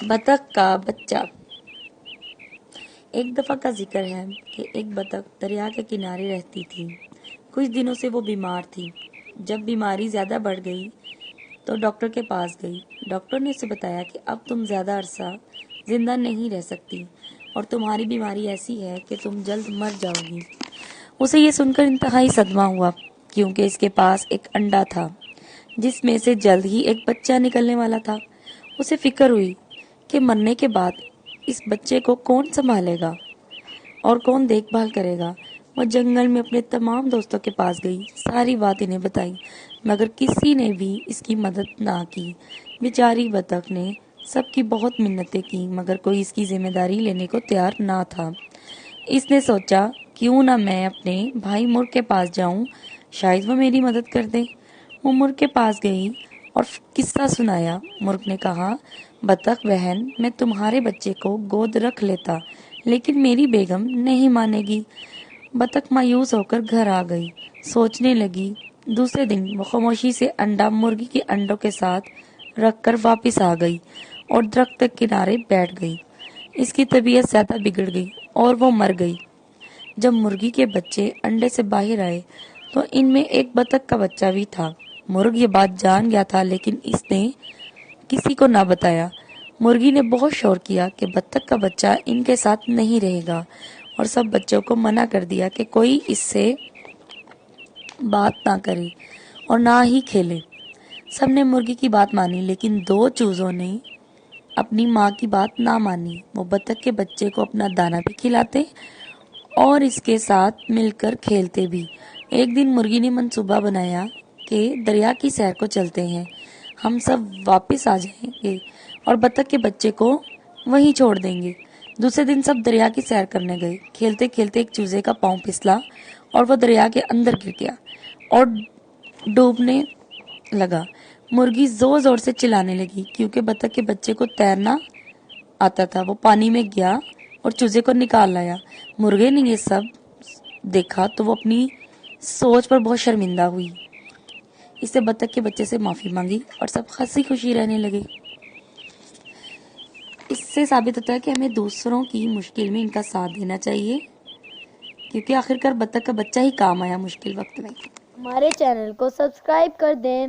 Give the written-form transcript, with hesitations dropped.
بطخ کا بچہ۔ ایک دفعہ کا ذکر ہے کہ ایک بطخ دریا کے کنارے رہتی تھی۔ کچھ دنوں سے وہ بیمار تھی۔ جب بیماری زیادہ بڑھ گئی تو ڈاکٹر کے پاس گئی۔ ڈاکٹر نے اسے بتایا کہ اب تم زیادہ عرصہ زندہ نہیں رہ سکتی اور تمہاری بیماری ایسی ہے کہ تم جلد مر جاؤ گی۔ اسے یہ سن کر انتہائی صدمہ ہوا، کیونکہ اس کے پاس ایک انڈا تھا جس میں سے جلد ہی ایک بچہ نکلنے والا تھا۔ اسے فکر ہوئی کہ مرنے کے بعد اس بچے کو کون سنبھالے گا اور کون دیکھ بھال کرے گا۔ وہ جنگل میں اپنے تمام دوستوں کے پاس گئی، ساری بات انہیں بتائی، مگر کسی نے بھی اس کی مدد نہ کی۔ بیچاری بطخ نے سب کی بہت منتیں کی، مگر کوئی اس کی ذمہ داری لینے کو تیار نہ تھا۔ اس نے سوچا، کیوں نہ میں اپنے بھائی مرغ کے پاس جاؤں، شاید وہ میری مدد کر دے۔ وہ مرغ کے پاس گئی اور قصہ سنایا۔ مرغ نے کہا، بطخ بہن، میں تمہارے بچے کو گود رکھ لیتا، لیکن میری بیگم نہیں مانے گی۔ بطخ مایوس ہو کر گھر آ گئی، سوچنے لگی۔ دوسرے دن وہ خاموشی سے انڈا مرغی کے انڈوں کے ساتھ رکھ کر واپس آ گئی اور درخت کے کنارے بیٹھ گئی۔ اس کی طبیعت زیادہ بگڑ گئی اور وہ مر گئی۔ جب مرغی کے بچے انڈے سے باہر آئے تو ان میں ایک بطخ کا بچہ بھی تھا۔ مرغ یہ بات جان گیا تھا، لیکن اس نے کسی کو نہ بتایا۔ مرغی نے بہت شور کیا کہ بطخ کا بچہ ان کے ساتھ نہیں رہے گا، اور سب بچوں کو منع کر دیا کہ کوئی اس سے بات نہ کرے اور نہ ہی کھیلے۔ سب نے مرغی کی بات مانی، لیکن دو چوزوں نے اپنی ماں کی بات نہ مانی۔ وہ بطخ کے بچے کو اپنا دانہ بھی کھلاتے اور اس کے ساتھ مل کر کھیلتے بھی۔ ایک دن مرغی نے منصوبہ بنایا کہ دریا کی سیر کو چلتے ہیں، ہم سب واپس آ جائیں گے اور بطخ کے بچے کو وہیں چھوڑ دیں گے۔ دوسرے دن سب دریا کی سیر کرنے گئے۔ کھیلتے کھیلتے ایک چوزے کا پاؤں پھسلا اور وہ دریا کے اندر گر گیا اور ڈوبنے لگا۔ مرغی زور زور سے چلانے لگی، کیونکہ بطخ کے بچے کو تیرنا آتا تھا۔ وہ پانی میں گیا اور چوزے کو نکال لایا۔ مرغے نے یہ سب دیکھا تو وہ اپنی سوچ پر بہت شرمندہ ہوئی۔ اس سے بطخ کے بچے سے معافی مانگی اور سب ہنسی خوشی رہنے لگے۔ اس سے ثابت ہوتا ہے کہ ہمیں دوسروں کی مشکل میں ان کا ساتھ دینا چاہیے، کیونکہ آخر کار بطخ کا بچہ ہی کام آیا مشکل وقت میں۔ ہمارے چینل کو سبسکرائب کر دیں۔